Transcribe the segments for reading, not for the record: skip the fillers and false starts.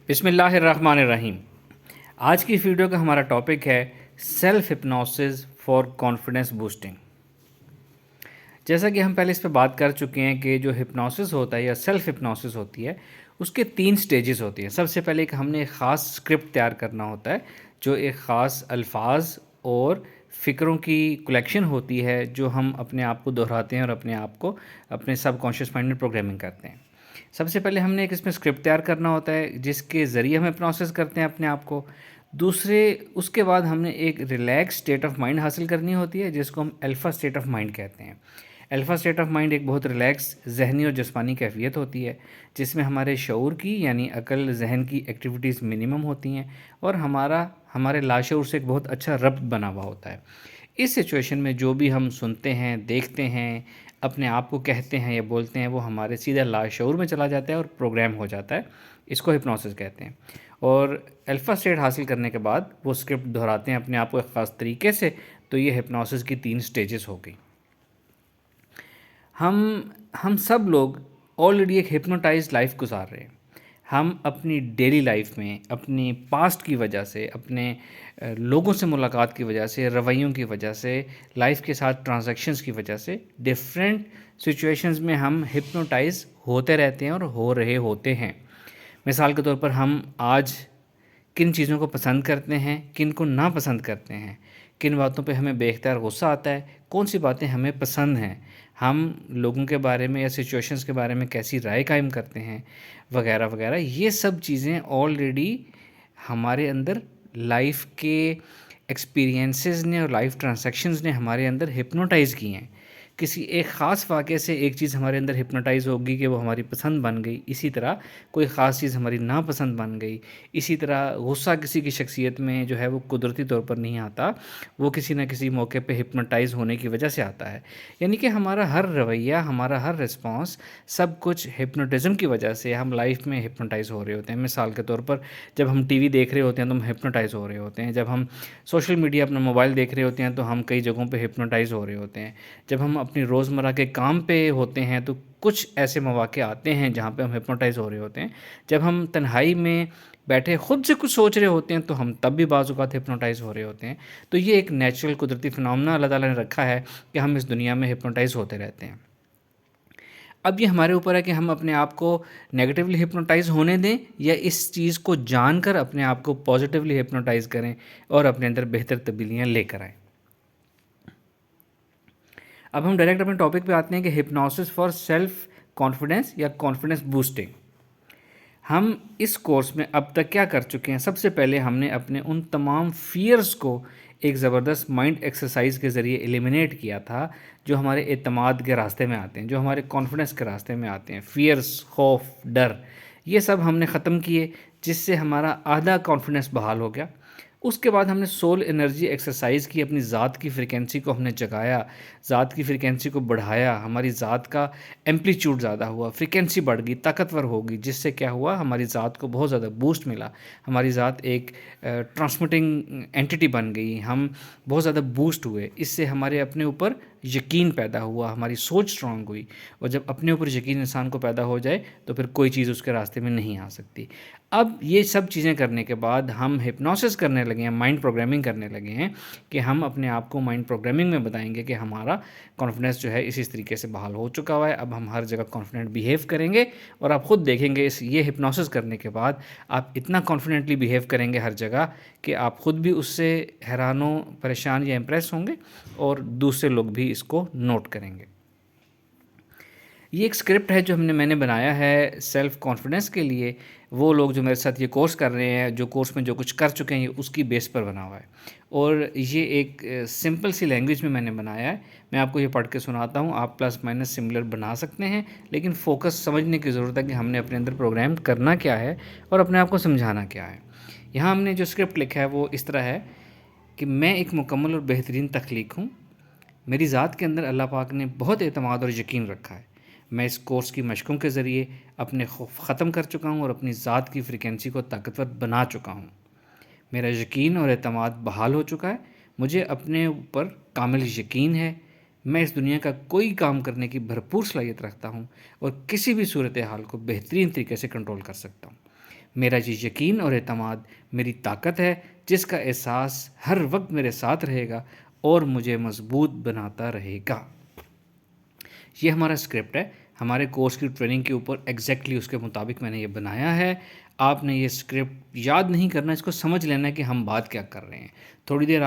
بسم اللہ الرحمن الرحیم۔ آج کی ویڈیو کا ہمارا ٹاپک ہے self hypnosis for confidence boosting. جیسا کہ ہم پہلے اس پہ بات کر چکے ہیں کہ جو ہپنوسس ہوتا ہے یا سیلف ہپنوسس ہوتی ہے اس کے 3 سٹیجز ہوتی ہیں۔ سب سے پہلے کہ ہم نے ایک خاص اسکرپٹ تیار کرنا ہوتا ہے جو ایک خاص الفاظ اور فکروں کی کلیکشن ہوتی ہے جو ہم اپنے آپ کو دہراتے ہیں اور اپنے آپ کو اپنے سب کانشیس مائنڈ میں پروگرامنگ کرتے ہیں۔ سب سے پہلے ہم نے ایک اس میں اسکرپٹ تیار کرنا ہوتا ہے جس کے ذریعے ہمیں پروسیس کرتے ہیں اپنے آپ کو۔ اس کے بعد ہم نے ایک ریلیکس اسٹیٹ آف مائنڈ حاصل کرنی ہوتی ہے جس کو ہم الفا اسٹیٹ آف مائنڈ کہتے ہیں۔ الفا اسٹیٹ آف مائنڈ ایک بہت ریلیکس ذہنی اور جسمانی کیفیت ہوتی ہے جس میں ہمارے شعور کی یعنی عقل ذہن کی ایکٹیویٹیز منیمم ہوتی ہیں اور ہمارے لاشعور سے ایک بہت اچھا ربط بنا ہوا ہوتا ہے۔ اس سچویشن میں جو بھی ہم سنتے ہیں، دیکھتے ہیں، اپنے آپ کو کہتے ہیں یا بولتے ہیں وہ ہمارے سیدھا لاشعور میں چلا جاتا ہے اور پروگرام ہو جاتا ہے۔ اس کو ہپنوسس کہتے ہیں۔ اور الفا اسٹیٹ حاصل کرنے کے بعد وہ اسکرپٹ دہراتے ہیں اپنے آپ کو ایک خاص طریقے سے، تو یہ ہپنوسس کی 3 سٹیجز ہو گئی۔ ہم سب لوگ آلریڈی ایک ہپنوٹائز لائف گزار رہے ہیں۔ ہم اپنی ڈیلی لائف میں اپنی پاسٹ کی وجہ سے، اپنے لوگوں سے ملاقات کی وجہ سے، رویوں کی وجہ سے، لائف کے ساتھ ٹرانزیکشنز کی وجہ سے ڈیفرنٹ سچویشنز میں ہم ہپنوٹائز ہوتے رہتے ہیں اور ہو رہے ہوتے ہیں۔ مثال کے طور پر ہم آج کن چیزوں کو پسند کرتے ہیں، کن کو ناپسند کرتے ہیں، کن باتوں پہ ہمیں بے اختیار غصہ آتا ہے، کون سی باتیں ہمیں پسند ہیں، ہم لوگوں کے بارے میں یا سچویشنز کے بارے میں کیسی رائے قائم کرتے ہیں، وغیرہ وغیرہ۔ یہ سب چیزیں آلریڈی ہمارے اندر لائف کے ایکسپیرینسز نے اور لائف ٹرانزیکشنز نے ہمارے اندر ہپنوٹائز کی ہیں۔ کسی ایک خاص واقعے سے ایک چیز ہمارے اندر ہپنوٹائز ہوگی کہ وہ ہماری پسند بن گئی، اسی طرح کوئی خاص چیز ہماری ناپسند بن گئی، اسی طرح غصہ کسی کی شخصیت میں جو ہے وہ قدرتی طور پر نہیں آتا، وہ کسی نہ کسی موقع پہ ہپنوٹائز ہونے کی وجہ سے آتا ہے۔ یعنی کہ ہمارا ہر رویہ، ہمارا ہر رسپانس، سب کچھ ہپنوٹزم کی وجہ سے ہم لائف میں ہپنوٹائز ہو رہے ہوتے ہیں۔ مثال کے طور پر جب ہم ٹی وی دیکھ رہے ہوتے ہیں تو ہم ہپنوٹائز ہو رہے ہوتے ہیں، جب ہم سوشل میڈیا اپنا موبائل دیکھ رہے ہوتے ہیں تو ہم کئی جگہوں پہ ہپنوٹائز ہو رہے ہوتے ہیں، جب ہم اپنی روزمرہ کے کام پہ ہوتے ہیں تو کچھ ایسے مواقع آتے ہیں جہاں پہ ہم ہپنوٹائز ہو رہے ہوتے ہیں، جب ہم تنہائی میں بیٹھے خود سے کچھ سوچ رہے ہوتے ہیں تو ہم تب بھی بعض اوقات ہپنوٹائز ہو رہے ہوتے ہیں۔ تو یہ ایک نیچرل قدرتی فنامنا اللہ تعالیٰ نے رکھا ہے کہ ہم اس دنیا میں ہپنوٹائز ہوتے رہتے ہیں۔ اب یہ ہمارے اوپر ہے کہ ہم اپنے آپ کو نیگیٹیولی ہپنوٹائز ہونے دیں یا اس چیز کو جان کر اپنے آپ کو پازیٹیولی ہپنوٹائز کریں اور اپنے اندر بہتر تبدیلیاں لے کر آئیں۔ اب ہم ڈائریکٹ اپنے ٹاپک پہ آتے ہیں کہ ہپنوسس فار سیلف کانفیڈنس یا کانفیڈنس بوسٹنگ۔ ہم اس کورس میں اب تک کیا کر چکے ہیں؟ سب سے پہلے ہم نے اپنے ان تمام فیئرز کو ایک زبردست مائنڈ ایکسرسائز کے ذریعے ایلیمینیٹ کیا تھا جو ہمارے اعتماد کے راستے میں آتے ہیں، جو ہمارے کانفیڈنس کے راستے میں آتے ہیں۔ فیئرز، خوف، ڈر، یہ سب ہم نے ختم کیے جس سے ہمارا آدھا کانفیڈنس بحال ہو گیا۔ اس کے بعد ہم نے سول انرجی ایکسرسائز کی، اپنی ذات کی فریکوینسی کو ہم نے جگایا، ذات کی فریکوینسی کو بڑھایا، ہماری ذات کا ایمپلیچیوڈ زیادہ ہوا، فریکوینسی بڑھ گئی، طاقتور ہوگی، جس سے کیا ہوا، ہماری ذات کو بہت زیادہ بوسٹ ملا، ہماری ذات ایک ٹرانسمٹنگ اینٹی بن گئی، ہم بہت زیادہ بوسٹ ہوئے۔ اس سے ہمارے اپنے اوپر یقین پیدا ہوا، ہماری سوچ اسٹرانگ ہوئی، اور جب اپنے اوپر یقین انسان کو پیدا ہو جائے تو پھر کوئی چیز اس کے راستے میں نہیں آ سکتی۔ اب یہ سب چیزیں کرنے کے بعد ہم ہپنوسس کرنے لگے ہیں، مائنڈ پروگرامنگ کرنے لگے ہیں کہ ہم اپنے آپ کو مائنڈ پروگرامنگ میں بتائیں گے کہ ہمارا کانفیڈنس جو ہے اسی طریقے سے بحال ہو چکا ہوا ہے، اب ہم ہر جگہ کانفیڈنٹ بیہیو کریں گے، اور آپ خود دیکھیں گے یہ ہپنوسس کرنے کے بعد آپ اتنا کانفیڈنٹلی بیہیو کریں گے ہر جگہ کہ آپ خود بھی اس سے حیران و پریشان یا امپریس ہوں گے اور دوسرے لوگ بھی اس کو نوٹ کریں گے۔ یہ ایک اسکرپٹ ہے جو میں نے بنایا ہے سیلف کانفیڈنس کے لیے۔ وہ لوگ جو میرے ساتھ یہ کورس کر رہے ہیں، جو کورس میں جو کچھ کر چکے ہیں، اس کی بیس پر بنا ہوا ہے، اور یہ ایک سمپل سی لینگویج میں نے بنایا ہے۔ میں آپ کو یہ پڑھ کے سناتا ہوں، آپ پلس مائنس سملر بنا سکتے ہیں، لیکن فوکس سمجھنے کی ضرورت ہے کہ ہم نے اپنے اندر پروگرام کرنا کیا ہے اور اپنے آپ کو سمجھانا کیا ہے۔ یہاں ہم نے جو اسکرپٹ لکھا ہے وہ اس طرح ہے کہ میں ایک مکمل اور بہترین تخلیق ہوں۔ میری ذات کے اندر اللہ پاک نے بہت اعتماد اور یقین رکھا ہے۔ میں اس کورس کی مشقوں کے ذریعے اپنے خوف ختم کر چکا ہوں اور اپنی ذات کی فریکوینسی کو طاقتور بنا چکا ہوں۔ میرا یقین اور اعتماد بحال ہو چکا ہے، مجھے اپنے اوپر کامل یقین ہے، میں اس دنیا کا کوئی کام کرنے کی بھرپور صلاحیت رکھتا ہوں اور کسی بھی صورتحال کو بہترین طریقے سے کنٹرول کر سکتا ہوں۔ میرا یہ یقین اور اعتماد میری طاقت ہے جس کا احساس ہر وقت میرے ساتھ رہے گا اور مجھے مضبوط بناتا رہے گا۔ یہ ہمارا اسکرپٹ ہے، ہمارے کورس کی ٹریننگ کے اوپر ایگزیکٹلی اس کے مطابق میں نے یہ بنایا ہے۔ آپ نے یہ اسکرپٹ یاد نہیں کرنا، اس کو سمجھ لینا ہے کہ ہم بات کیا کر رہے ہیں۔ تھوڑی دیر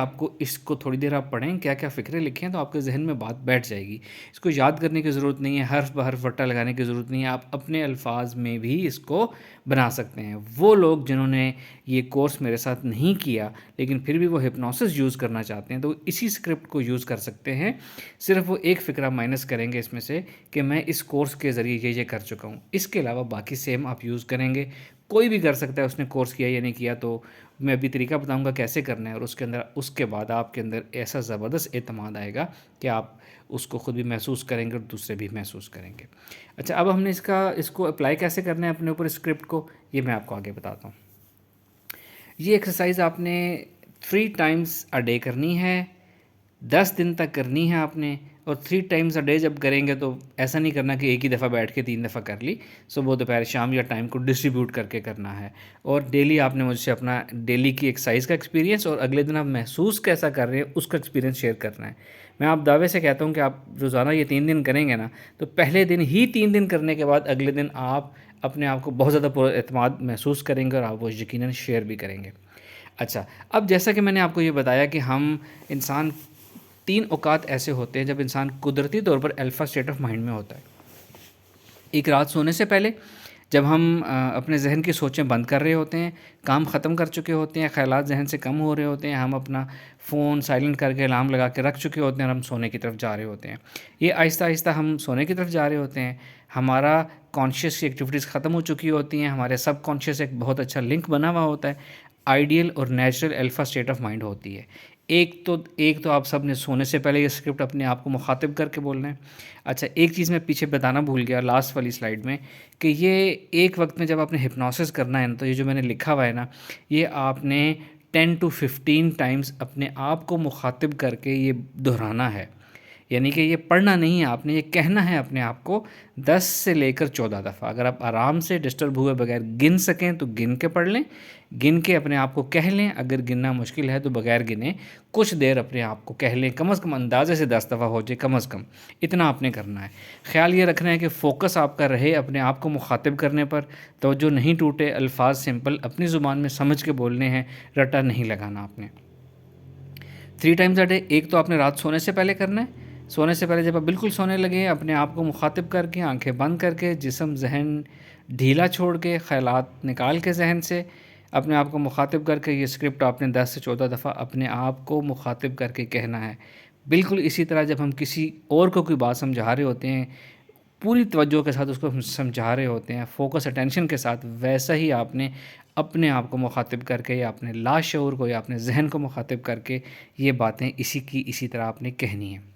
آپ پڑھیں کیا کیا فکریں لکھیں تو آپ کے ذہن میں بات بیٹھ جائے گی۔ اس کو یاد کرنے کی ضرورت نہیں ہے، حرف بہ حرف رٹا لگانے کی ضرورت نہیں ہے، آپ اپنے الفاظ میں بھی اس کو بنا سکتے ہیں۔ وہ لوگ جنہوں نے یہ کورس میرے ساتھ نہیں کیا لیکن پھر بھی وہ ہپنوسس یوز کرنا چاہتے ہیں تو اسی اسکرپٹ کو یوز کر سکتے ہیں۔ صرف وہ ایک فکرہ مائنس کریں گے اس میں سے کہ میں اس کورس کے ذریعے یہ کر چکا ہوں، اس کے علاوہ باقی سیم آپ یوز کریں گے۔ کوئی بھی کر سکتا ہے، اس نے کورس کیا یا نہیں کیا، تو میں ابھی طریقہ بتاؤں گا کیسے کرنا ہے، اور اس کے بعد آپ کے اندر ایسا زبردست اعتماد آئے گا کہ آپ اس کو خود بھی محسوس کریں گے اور دوسرے بھی محسوس کریں گے۔ اچھا، اب ہم نے اس کو اپلائی کیسے کرنا ہے اپنے اوپر اسکرپٹ کو، یہ میں آپ کو آگے بتاتا ہوں۔ یہ ایکسرسائز آپ نے 3 ٹائمز اے ڈے کرنی ہے، 10 دن تک کرنی ہے آپ نے، اور 3 ٹائمز اے ڈے جب کریں گے تو ایسا نہیں کرنا کہ ایک ہی دفعہ بیٹھ کے 3 دفعہ کر لی، صبح دوپہر شام یا ٹائم کو ڈسٹریبیوٹ کر کے کرنا ہے۔ اور ڈیلی آپ نے مجھ سے اپنا ڈیلی کی ایکسرسائز کا ایکسپیرینس اور اگلے دن آپ محسوس کیسا کر رہے ہیں اس کا ایکسپیرینس شیئر کرنا ہے۔ میں آپ دعوے سے کہتا ہوں کہ آپ روزانہ یہ 3 دن کریں گے نا تو پہلے دن ہی 3 دن کرنے کے بعد اگلے دن آپ اپنے آپ کو بہت زیادہ پر اعتماد محسوس کریں گے اور آپ وہ یقیناً شیئر بھی کریں گے۔ اچھا، اب جیسا کہ میں نے آپ کو یہ بتایا کہ ہم انسان 3 اوقات ایسے ہوتے ہیں جب انسان قدرتی طور پر الفا اسٹیٹ آف مائنڈ میں ہوتا ہے۔ ایک رات سونے سے پہلے جب ہم اپنے ذہن کی سوچیں بند کر رہے ہوتے ہیں، کام ختم کر چکے ہوتے ہیں، خیالات ذہن سے کم ہو رہے ہوتے ہیں، ہم اپنا فون سائلنٹ کر کے الارم لگا کے رکھ چکے ہوتے ہیں اور ہم سونے کی طرف جا رہے ہوتے ہیں۔ یہ آہستہ آہستہ ہم سونے کی طرف جا رہے ہوتے ہیں، ہمارا کانشیس کی ایکٹیویٹیز ختم ہو چکی ہوتی ہیں، ہمارے سب کانشیس ایک بہت اچھا لنک بنا ہوا ہوتا ہے، آئیڈیل اور natural alpha state of mind ہوتی ہے۔ ایک تو آپ سب نے سونے سے پہلے یہ اسکرپٹ اپنے آپ کو مخاطب کر کے بولنا ہے۔ اچھا، ایک چیز میں پیچھے بتانا بھول گیا لاسٹ والی سلائیڈ میں کہ یہ ایک وقت میں جب آپ نے ہپنوسس کرنا ہے نا تو یہ جو میں نے لکھا ہوا ہے نا، یہ آپ نے 10 to 15 ٹائمز اپنے آپ کو مخاطب کر کے یہ دہرانا ہے، یعنی کہ یہ پڑھنا نہیں ہے، آپ نے یہ کہنا ہے اپنے آپ کو 10 سے لے کر 14 دفعہ۔ اگر آپ آرام سے ڈسٹرب ہوئے بغیر گن سکیں تو گن کے پڑھ لیں، گن کے اپنے آپ کو کہہ لیں، اگر گننا مشکل ہے تو بغیر گنے کچھ دیر اپنے آپ کو کہہ لیں، کم از کم اندازے سے 10 دفعہ ہو جائے، کم از کم اتنا آپ نے کرنا ہے۔ خیال یہ رکھنا ہے کہ فوکس آپ کا رہے اپنے آپ کو مخاطب کرنے پر، توجہ نہیں ٹوٹے، الفاظ سمپل اپنی زبان میں سمجھ کے بولنے ہیں، رٹا نہیں لگانا آپ نے۔ 3 ٹائمز اے ڈے، ایک تو آپ نے رات سونے سے پہلے کرنا ہے۔ سونے سے پہلے جب آپ بالکل سونے لگے اپنے آپ کو مخاطب کر کے آنکھیں بند کر کے جسم ذہن ڈھیلا چھوڑ کے خیالات نکال کے ذہن سے اپنے آپ کو مخاطب کر کے یہ اسکرپٹ آپ نے 10 سے 14 دفعہ اپنے آپ کو مخاطب کر کے کہنا ہے۔ بالکل اسی طرح جب ہم کسی اور کو کوئی بات سمجھا رہے ہوتے ہیں، پوری توجہ کے ساتھ اس کو ہم سمجھا رہے ہوتے ہیں، فوکس اٹینشن کے ساتھ، ویسا ہی آپ نے اپنے آپ کو مخاطب کر کے یا اپنے لاشعور کو یا اپنے ذہن کو مخاطب کر کے یہ باتیں اسی طرح آپ نے کہنی ہیں۔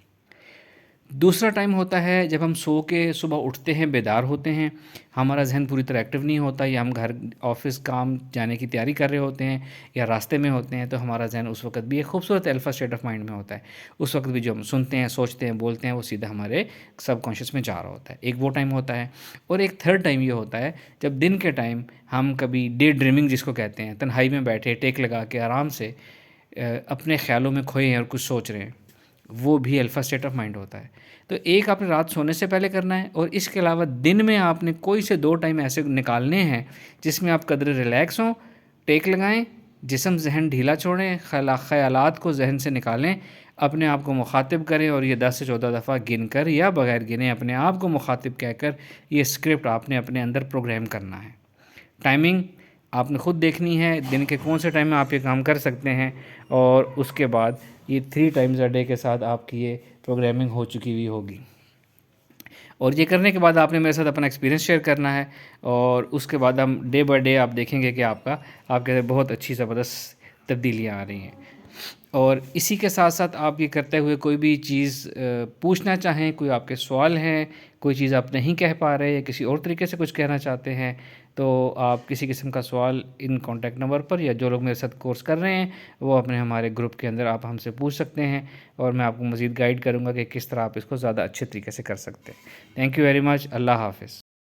دوسرا ٹائم ہوتا ہے جب ہم سو کے صبح اٹھتے ہیں، بیدار ہوتے ہیں، ہمارا ذہن پوری طرح ایکٹیو نہیں ہوتا، یا ہم گھر آفس کام جانے کی تیاری کر رہے ہوتے ہیں یا راستے میں ہوتے ہیں، تو ہمارا ذہن اس وقت بھی ایک خوبصورت الفا اسٹیٹ آف مائنڈ میں ہوتا ہے۔ اس وقت بھی جو ہم سنتے ہیں، سوچتے ہیں، بولتے ہیں، وہ سیدھا ہمارے سب کانشیس میں جا رہا ہوتا ہے۔ ایک وہ ٹائم ہوتا ہے، اور ایک تھرڈ ٹائم یہ ہوتا ہے جب دن کے ٹائم ہم کبھی ڈے ڈریمنگ جس کو کہتے ہیں، تنہائی میں بیٹھے ٹیک لگا کے آرام سے اپنے خیالوں میں کھوئے ہیں اور کچھ سوچ رہے ہیں، وہ بھی الفا اسٹیٹ آف مائنڈ ہوتا ہے۔ تو ایک آپ نے رات سونے سے پہلے کرنا ہے، اور اس کے علاوہ دن میں آپ نے کوئی سے 2 ٹائم ایسے نکالنے ہیں جس میں آپ قدر ریلیکس ہوں، ٹیک لگائیں، جسم ذہن ڈھیلا چھوڑیں، خیالات کو ذہن سے نکالیں، اپنے آپ کو مخاطب کریں، اور یہ 10 سے 14 دفعہ گن کر یا بغیر گنے اپنے آپ کو مخاطب کہہ کر یہ اسکرپٹ آپ نے اپنے اندر پروگرام کرنا ہے۔ ٹائمنگ آپ نے خود دیکھنی ہے، دن کے کون سے ٹائم میں آپ یہ کام کر سکتے ہیں، اور اس کے بعد یہ 3 ٹائمز اے ڈے کے ساتھ آپ کی یہ پروگرامنگ ہو چکی ہوئی ہوگی۔ اور یہ کرنے کے بعد آپ نے میرے ساتھ اپنا ایکسپیرینس شیئر کرنا ہے، اور اس کے بعد ہم ڈے بائی ڈے آپ دیکھیں گے کہ آپ کے اندر بہت اچھی زبردست تبدیلیاں آ رہی ہیں۔ اور اسی کے ساتھ ساتھ آپ یہ کرتے ہوئے کوئی بھی چیز پوچھنا چاہیں، کوئی آپ کے سوال ہیں، کوئی چیز آپ نہیں کہہ پا رہے یا کسی اور طریقے سے کچھ کہنا چاہتے ہیں، تو آپ کسی قسم کا سوال ان کانٹیکٹ نمبر پر، یا جو لوگ میرے ساتھ کورس کر رہے ہیں وہ اپنے ہمارے گروپ کے اندر آپ ہم سے پوچھ سکتے ہیں، اور میں آپ کو مزید گائیڈ کروں گا کہ کس طرح آپ اس کو زیادہ اچھے طریقے سے کر سکتے ہیں۔ تھینک یو ویری مچ، اللہ حافظ۔